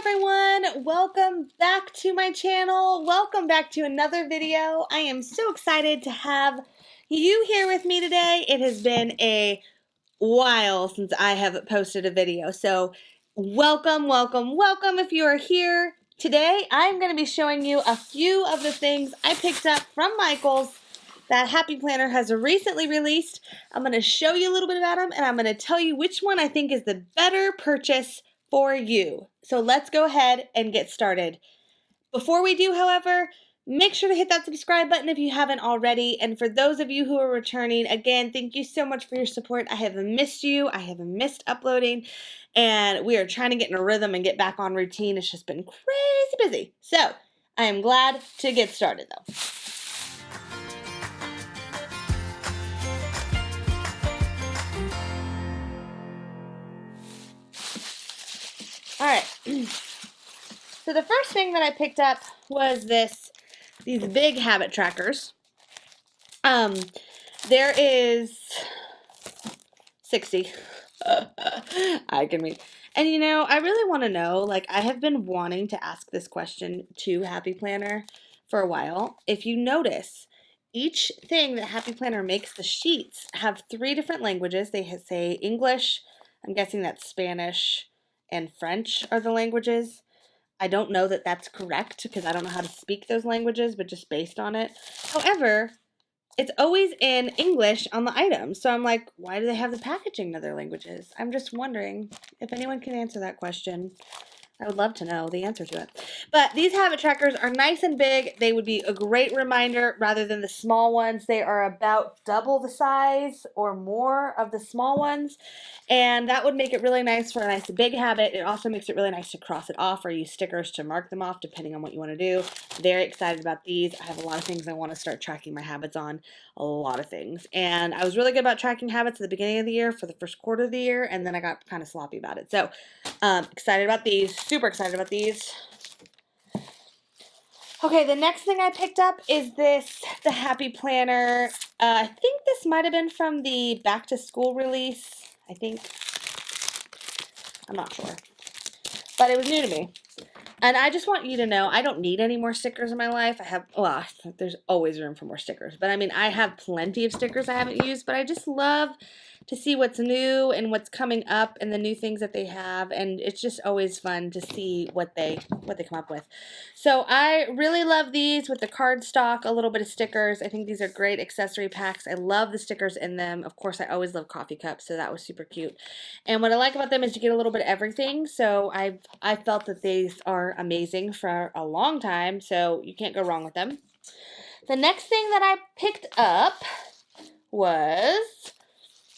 everyone, welcome back to my channel. Welcome back to another video. I am so excited to have you here with me today. It has been a while since I have posted a video, so welcome if you are here. Today I'm going to be showing you a few of the things I picked up from Michael's that Happy Planner has recently released. I'm going to show you a little bit about them, and I'm going to tell you which one I think is the better purchase for you. So let's go ahead and get started. Before we do, however, make sure to hit that subscribe button if you haven't already. And for those of you who are returning, again, thank you so much for your support. I have missed you. I have missed uploading, and we are trying to get in a rhythm and get back on routine. It's just been crazy busy. So I am glad to get started though. All right, so the first thing that I picked up was these big habit trackers. There is 60. I can read. And you know, I really want to know, like, I have been wanting to ask this question to Happy Planner for a while. If you notice, each thing that Happy Planner makes, the sheets have 3 different languages. They say English, I'm guessing that's Spanish, and French are the languages. I don't know that that's correct because I don't know how to speak those languages, but just based on it. However, it's always in English on the item. So I'm like, why do they have the packaging in other languages? I'm just wondering if anyone can answer that question. I would love to know the answer to it. But these habit trackers are nice and big. They would be a great reminder rather than the small ones. They are about double the size or more of the small ones. And that would make it really nice for a nice big habit. It also makes it really nice to cross it off or use stickers to mark them off depending on what you want to do. Very excited about these. I have a lot of things I want to start tracking my habits on. A lot of things. And I was really good about tracking habits at the beginning of the year for the first quarter of the year. And then I got kind of sloppy about it. So excited about these. Super excited about these. Okay, the next thing I picked up is the Happy Planner. I think this might have been from the back to school release. I think. I'm not sure. But it was new to me. And I just want you to know, I don't need any more stickers in my life. Well, there's always room for more stickers. But I mean, I have plenty of stickers I haven't used, but I just love to see what's new and what's coming up and the new things that they have. And it's just always fun to see what they come up with. So I really love these with the cardstock, a little bit of stickers. I think these are great accessory packs. I love the stickers in them. Of course, I always love coffee cups, so that was super cute. And what I like about them is you get a little bit of everything. So I felt that these are amazing for a long time, so you can't go wrong with them. The next thing that I picked up was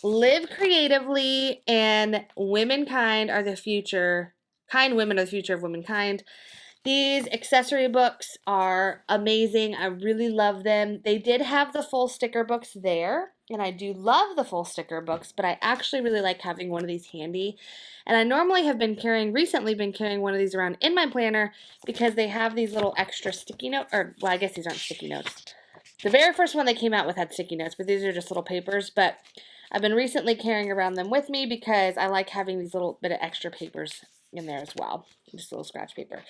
Live Creatively and Womankind are the future. Kind women are the future of womankind. These accessory books are amazing. I really love them. They did have the full sticker books there, and I do love the full sticker books, but I actually really like having one of these handy. And I normally have recently been carrying one of these around in my planner because they have these little extra sticky notes, or, well, I guess these aren't sticky notes. The very first one they came out with had sticky notes, but these are just little papers. But I've been recently carrying around them with me because I like having these little bit of extra papers in there as well. Just a little scratch paper.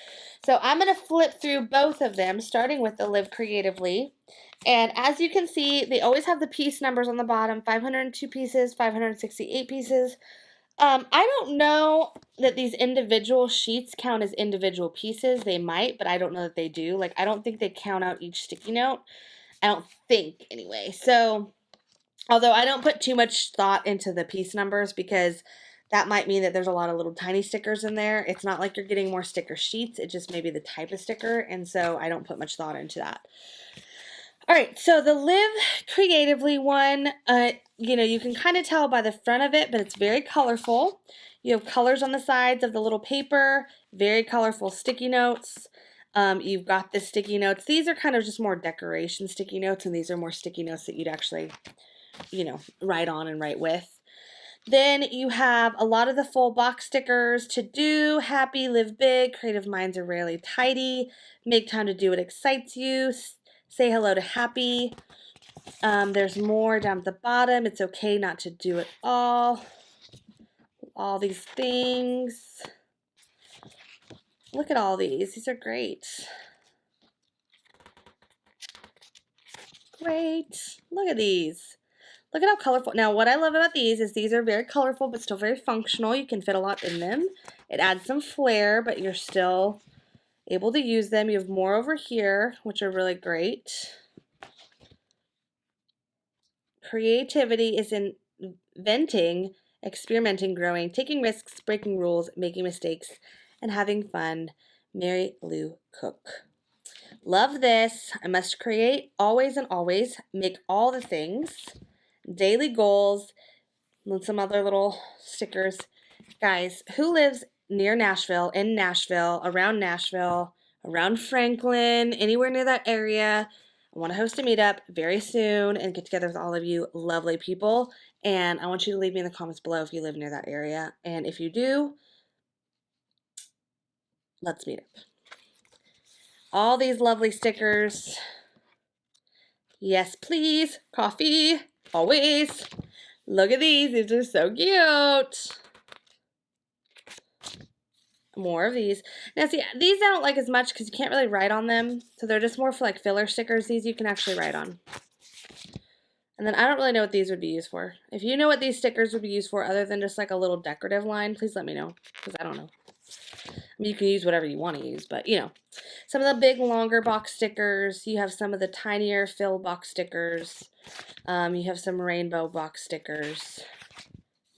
So I'm going to flip through both of them, starting with the Live Creatively. And as you can see, they always have the piece numbers on the bottom, 502 pieces, 568 pieces. I don't know that these individual sheets count as individual pieces. They might, but I don't know that they do. Like, I don't think they count out each sticky note. I don't think, anyway. So, although I don't put too much thought into the piece numbers because that might mean that there's a lot of little tiny stickers in there. It's not like you're getting more sticker sheets. It just may be the type of sticker, and so I don't put much thought into that. All right, so the Live Creatively one, you can kind of tell by the front of it, but it's very colorful. You have colors on the sides of the little paper, very colorful sticky notes. You've got the sticky notes. These are kind of just more decoration sticky notes, and these are more sticky notes that you'd actually, write on and write with. Then you have a lot of the full box stickers: to do, happy, live big, creative minds are rarely tidy, make time to do what excites you, say hello to happy. There's more down at the bottom. It's okay not to do it all. All these things. Look at all these. These are great. Great. Look at these. Look at how colorful. Now, what I love about these is these are very colorful, but still very functional. You can fit a lot in them. It adds some flair, but you're still able to use them. You have more over here, which are really great. Creativity is in inventing, experimenting, growing, taking risks, breaking rules, making mistakes, and having fun. Mary Lou Cook. Love this. I must create always and always. Make all the things. Daily goals. And some other little stickers. Guys, who lives near Nashville, in Nashville, around Franklin, anywhere near that area? I want to host a meetup very soon and get together with all of you lovely people. And I want you to leave me in the comments below if you live near that area. And if you do, let's meet up. All these lovely stickers. Yes, please. Coffee. Always. Look at these. These are so cute. More of these. Now, see, these I don't like as much because you can't really write on them. So they're just more for like filler stickers. These you can actually write on. And then I don't really know what these would be used for. If you know what these stickers would be used for other than just like a little decorative line, please let me know because I don't know. I mean, you can use whatever you want to use, but you know. Some of the big, longer box stickers. You have some of the tinier fill box stickers. You have some rainbow box stickers.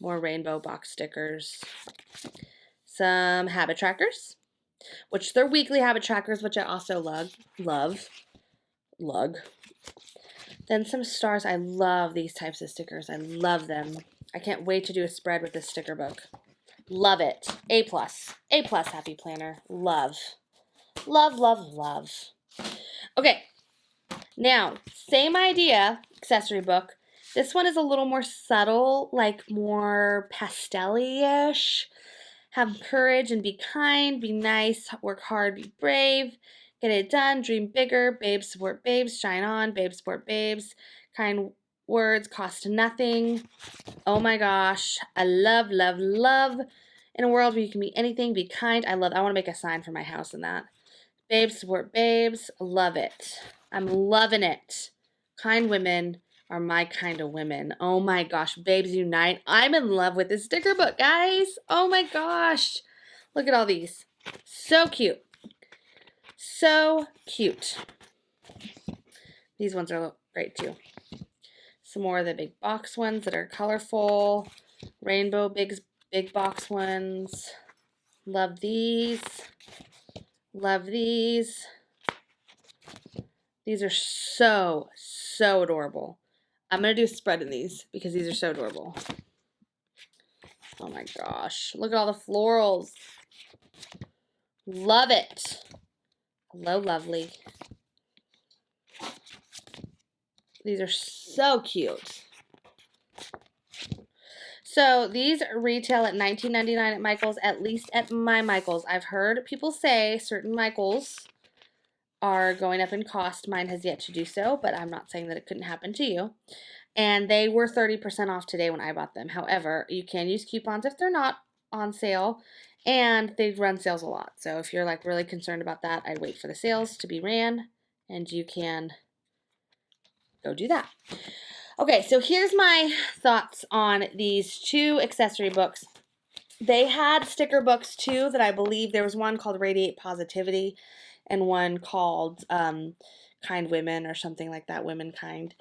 More rainbow box stickers. Some habit trackers, which they're weekly habit trackers, which I also love. Then some stars. I love these types of stickers. I love them. I can't wait to do a spread with this sticker book. Love it. A+. A+ Happy Planner. Love. Love, love, love. Okay. Now, same idea, accessory book. This one is a little more subtle, like more pastel-y-ish. Have courage and be kind, be nice, work hard, be brave, get it done, dream bigger, babes support babes, shine on, babes support babes, kind words cost nothing. Oh my gosh, I love, love, love. In a world where you can be anything, be kind. I want to make a sign for my house in that. Babes support babes, love it. I'm loving it. Kind women are my kind of women. Oh my gosh, babes unite. I'm in love with this sticker book, guys. Oh my gosh. Look at all these. So cute. So cute. These ones are great too. Some more of the big box ones that are colorful. Rainbow big box ones. Love these. Love these. These are so, so adorable. I'm going to do a spread in these because these are so adorable. Oh my gosh. Look at all the florals. Love it. Hello, lovely. These are so cute. So these retail at $19.99 at Michael's, at least at my Michael's. I've heard people say certain Michael's are going up in cost. Mine has yet to do so, but I'm not saying that it couldn't happen to you. And they were 30% off today when I bought them. However, you can use coupons if they're not on sale, and they run sales a lot. So if you're like really concerned about that, I'd wait for the sales to be ran, and you can go do that. Okay, so here's my thoughts on these two accessory books. They had sticker books too that I believe there was one called Radiate Positivity and one called Kind Women or something like that, Womenkind.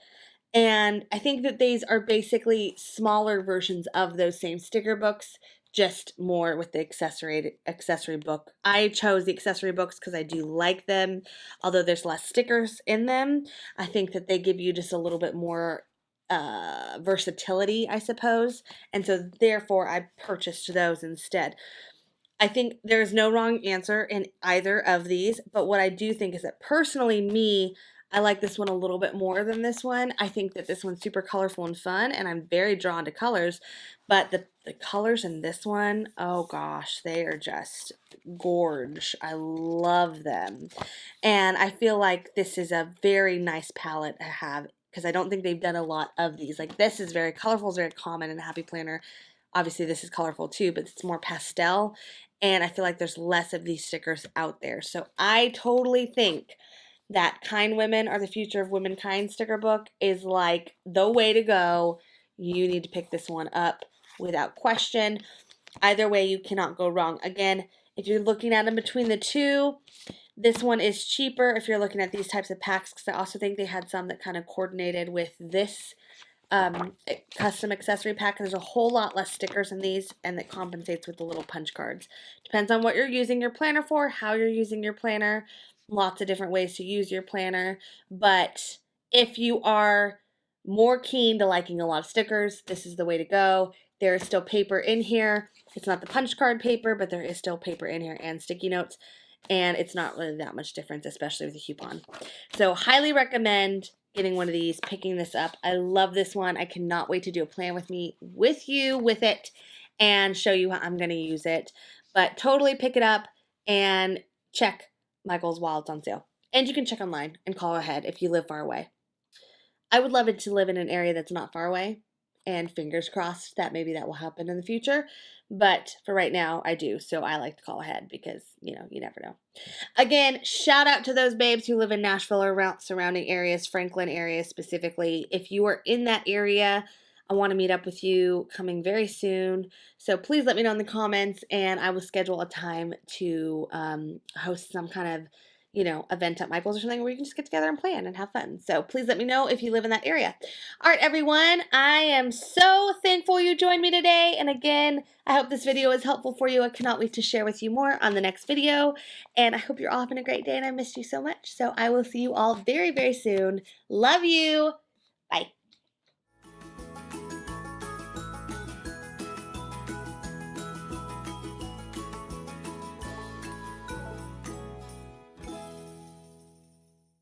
And I think that these are basically smaller versions of those same sticker books, just more with the accessory book. I chose the accessory books because I do like them, although there's less stickers in them. I think that they give you just a little bit more versatility, I suppose, and so therefore I purchased those instead. I think there's no wrong answer in either of these, but what I do think is that personally I like this one a little bit more than this one. I think that this one's super colorful and fun, and I'm very drawn to colors, but the colors in this one, oh gosh, they are just gorge. I love them, and I feel like this is a very nice palette to have because I don't think they've done a lot of these. Like this is very colorful, is very common in a Happy Planner. Obviously this is colorful too, but it's more pastel. and I feel like there's less of these stickers out there. So I totally think that Kind Women Are the Future of Womankind sticker book is like the way to go. You need to pick this one up without question. Either way, you cannot go wrong. Again, if you're looking at them between the two, this one is cheaper if you're looking at these types of packs, because I also think they had some that kind of coordinated with this custom accessory pack. There's a whole lot less stickers in these, and that compensates with the little punch cards. Depends on what you're using your planner for, how you're using your planner. Lots of different ways to use your planner. But if you are more keen to liking a lot of stickers, this is the way to go. There is still paper in here. It's not the punch card paper, but there is still paper in here and sticky notes. And it's not really that much difference, especially with a coupon. So highly recommend getting one of these, picking this up. I love this one. I cannot wait to do a plan with you with it and show you how I'm going to use it. But totally pick it up and check Michael's while it's on sale. And you can check online and call ahead if you live far away. I would love it to live in an area that's not far away, and fingers crossed that maybe that will happen in the future. But for right now, I do. So I like to call ahead because, you never know. Again, shout out to those babes who live in Nashville or around surrounding areas, Franklin area specifically. If you are in that area, I want to meet up with you coming very soon. So please let me know in the comments, and I will schedule a time to host some kind of event at Michael's or something where you can just get together and plan and have fun. So please let me know if you live in that area. All right, everyone, I am so thankful you joined me today. And again, I hope this video is helpful for you. I cannot wait to share with you more on the next video. And I hope you're all having a great day, and I missed you so much. So I will see you all very, very soon. Love you. Bye.